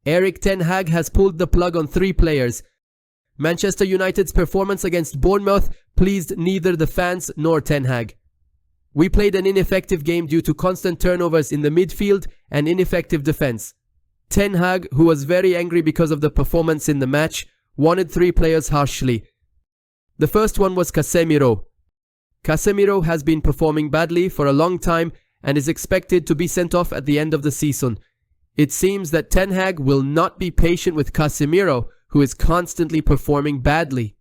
Ten Hag has pulled the plug on 3 players. Manchester United's performance against Bournemouth pleased neither the fans nor Ten Hag. We played an ineffective game due to constant turnovers in the midfield and ineffective defense. Ten Hag, who was very angry because of the performance in the match, wanted 3 players harshly. The first one was Casemiro. Casemiro has been performing badly for a long time and is expected to be sent off at the end of the season. It seems that Ten Hag will not be patient with Casemiro, who is constantly performing badly.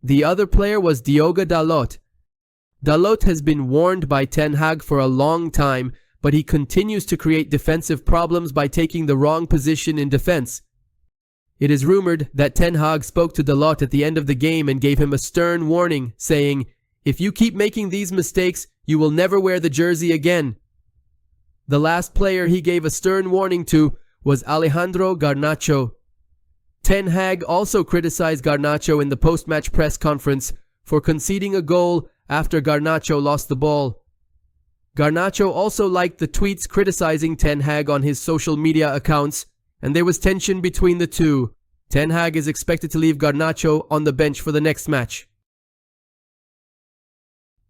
The other player was Diogo Dalot. Dalot has been warned by Ten Hag for a long time, but he continues to create defensive problems by taking the wrong position in defense. It is rumored that Ten Hag spoke to Dalot at the end of the game and gave him a stern warning, saying, "If you keep making these mistakes, you will never wear the jersey again." The last player he gave a stern warning to was Alejandro Garnacho. Ten Hag also criticized Garnacho in the post-match press conference for conceding a goal after Garnacho lost the ball. Garnacho also liked the tweets criticizing Ten Hag on his social media accounts, and there was tension between the two. Ten Hag is expected to leave Garnacho on the bench for the next match.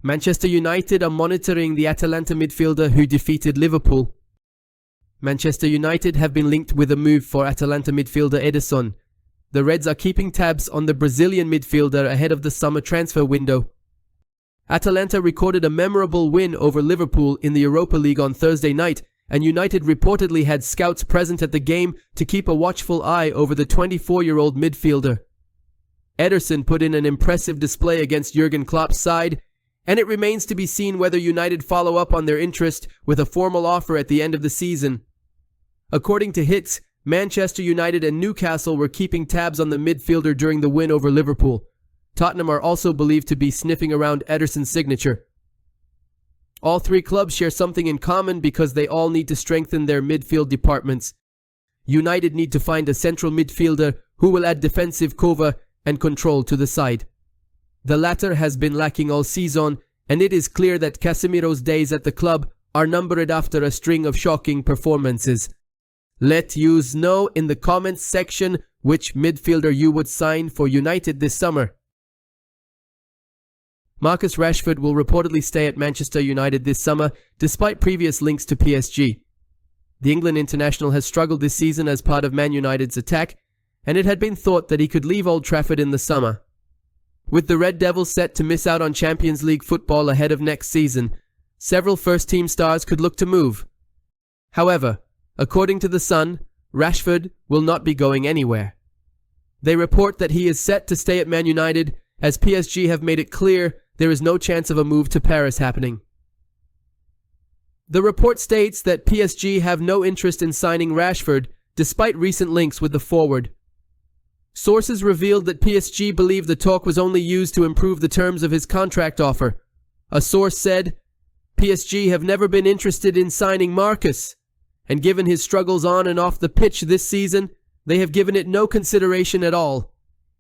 Manchester United are monitoring the Atalanta midfielder who defeated Liverpool. Manchester United have been linked with a move for Atalanta midfielder Ederson. The Reds are keeping tabs on the Brazilian midfielder ahead of the summer transfer window. Atalanta recorded a memorable win over Liverpool in the Europa League on Thursday night, and United reportedly had scouts present at the game to keep a watchful eye over the 24-year-old midfielder. Ederson put in an impressive display against Jurgen Klopp's side, and it remains to be seen whether United follow up on their interest with a formal offer at the end of the season. According to Hits, Manchester United and Newcastle were keeping tabs on the midfielder during the win over Liverpool. Tottenham are also believed to be sniffing around Ederson's signature. All 3 clubs share something in common because they all need to strengthen their midfield departments. United need to find a central midfielder who will add defensive cover and control to the side. The latter has been lacking all season, and it is clear that Casemiro's days at the club are numbered after a string of shocking performances. Let us know in the comments section which midfielder you would sign for United this summer. Marcus Rashford will reportedly stay at Manchester United this summer, despite previous links to PSG. The England international has struggled this season as part of Man United's attack, and it had been thought that he could leave Old Trafford in the summer. With the Red Devils set to miss out on Champions League football ahead of next season, several first-team stars could look to move. However, according to The Sun, Rashford will not be going anywhere. They report that he is set to stay at Man United, as PSG have made it clear there is no chance of a move to Paris happening. The report states that PSG have no interest in signing Rashford, despite recent links with the forward. Sources revealed that PSG believe the talk was only used to improve the terms of his contract offer. A source said, "PSG have never been interested in signing Marcus, and given his struggles on and off the pitch this season, they have given it no consideration at all.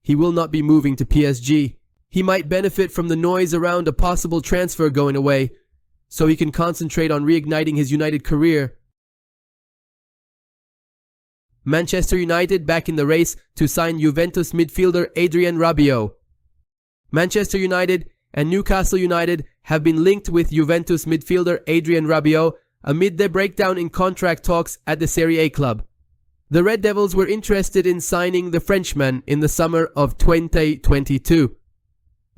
He will not be moving to PSG. He might benefit from the noise around a possible transfer going away, so he can concentrate on reigniting his United career." Manchester United back in the race to sign Juventus midfielder Adrien Rabiot. Manchester United and Newcastle United have been linked with Juventus midfielder Adrien Rabiot amid their breakdown in contract talks at the Serie A club. The Red Devils were interested in signing the Frenchman in the summer of 2022.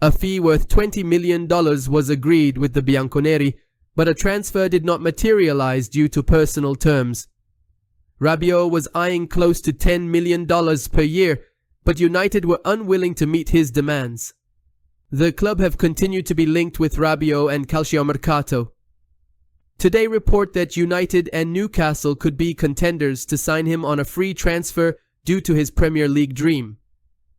A fee worth $20 million was agreed with the Bianconeri, but a transfer did not materialize due to personal terms. Rabiot was eyeing close to $10 million per year, but United were unwilling to meet his demands. The club have continued to be linked with Rabiot and Calciomercato. Today report that United and Newcastle could be contenders to sign him on a free transfer due to his Premier League dream.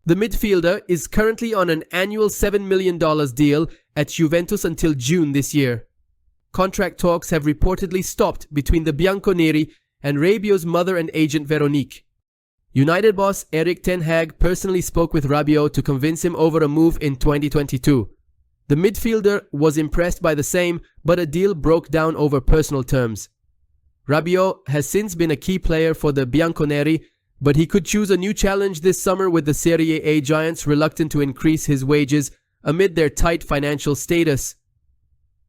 The midfielder is currently on an annual $7 million deal at Juventus until June this year. Contract talks have reportedly stopped between the Bianconeri and Rabiot's mother and agent Veronique. United boss Ten Hag personally spoke with Rabiot to convince him over a move in 2022. The midfielder was impressed by the same, but a deal broke down over personal terms. Rabiot has since been a key player for the Bianconeri, but he could choose a new challenge this summer with the Serie A giants reluctant to increase his wages amid their tight financial status.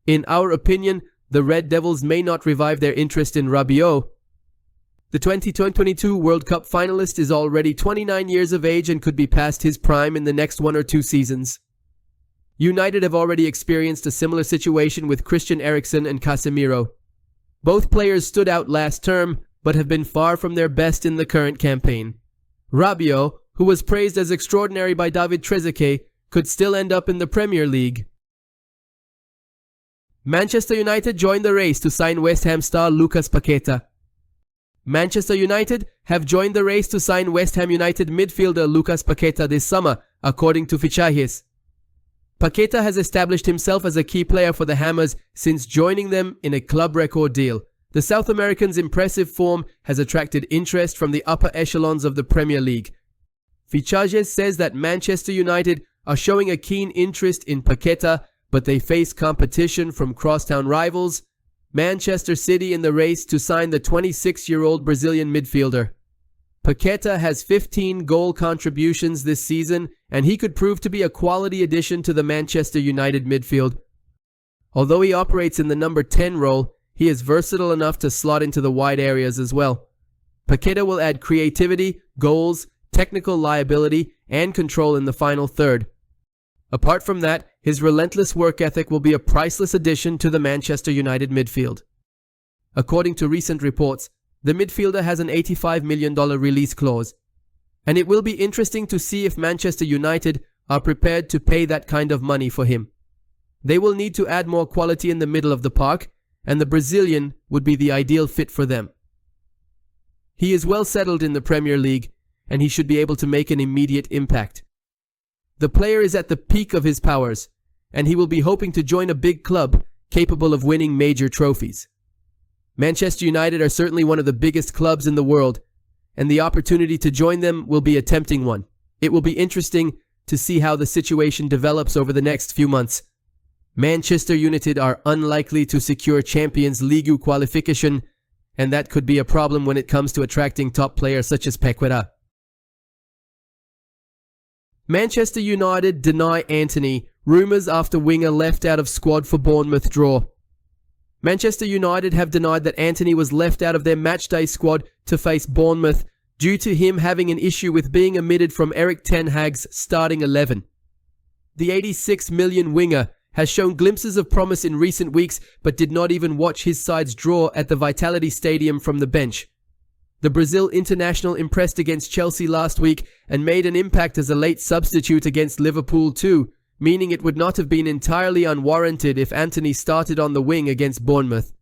In our opinion, the Red Devils may not revive their interest in Rabiot. The 2022 World Cup finalist is already 29 years of age and could be past his prime in the next 1 or 2 seasons. United have already experienced a similar situation with Christian Eriksen and Casemiro. Both players stood out last term, but have been far from their best in the current campaign. Rabiot, who was praised as extraordinary by David Trezeguet, could still end up in the Premier League. Manchester United joined the race to sign West Ham star Lucas Paqueta. Manchester United have joined the race to sign West Ham United midfielder Lucas Paqueta this summer, according to Fichajes. Paqueta has established himself as a key player for the Hammers since joining them in a club record deal. The South American's impressive form has attracted interest from the upper echelons of the Premier League. Fichajes says that Manchester United are showing a keen interest in Paqueta, but they face competition from crosstown rivals, Manchester City, in the race to sign the 26-year-old Brazilian midfielder. Paqueta has 15 goal contributions this season, and he could prove to be a quality addition to the Manchester United midfield. Although he operates in the number 10 role, he is versatile enough to slot into the wide areas as well. Paqueta will add creativity, goals, technical liability, and control in the final third. Apart from that, his relentless work ethic will be a priceless addition to the Manchester United midfield. According to recent reports, the midfielder has an $85 million release clause, and it will be interesting to see if Manchester United are prepared to pay that kind of money for him. They will need to add more quality in the middle of the park, and the Brazilian would be the ideal fit for them. He is well settled in the Premier League, and he should be able to make an immediate impact. The player is at the peak of his powers, and he will be hoping to join a big club capable of winning major trophies. Manchester United are certainly one of the biggest clubs in the world, and the opportunity to join them will be a tempting one. It will be interesting to see how the situation develops over the next few months. Manchester United are unlikely to secure Champions League qualification, and that could be a problem when it comes to attracting top players such as Paqueta. Manchester United deny Antony, rumours after winger left out of squad for Bournemouth draw. Manchester United have denied that Antony was left out of their matchday squad to face Bournemouth due to him having an issue with being omitted from Ten Hag's starting 11. The 86 million winger has shown glimpses of promise in recent weeks, but did not even watch his side's draw at the Vitality Stadium from the bench. The Brazil international impressed against Chelsea last week and made an impact as a late substitute against Liverpool too, meaning it would not have been entirely unwarranted if Antony started on the wing against Bournemouth.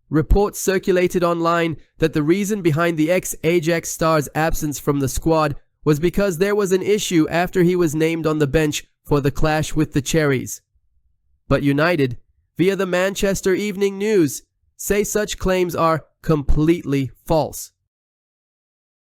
Reports circulated online that the reason behind the ex-Ajax star's absence from the squad was because there was an issue after he was named on the bench for the clash with the Cherries. But United, via the Manchester Evening News, say such claims are completely false.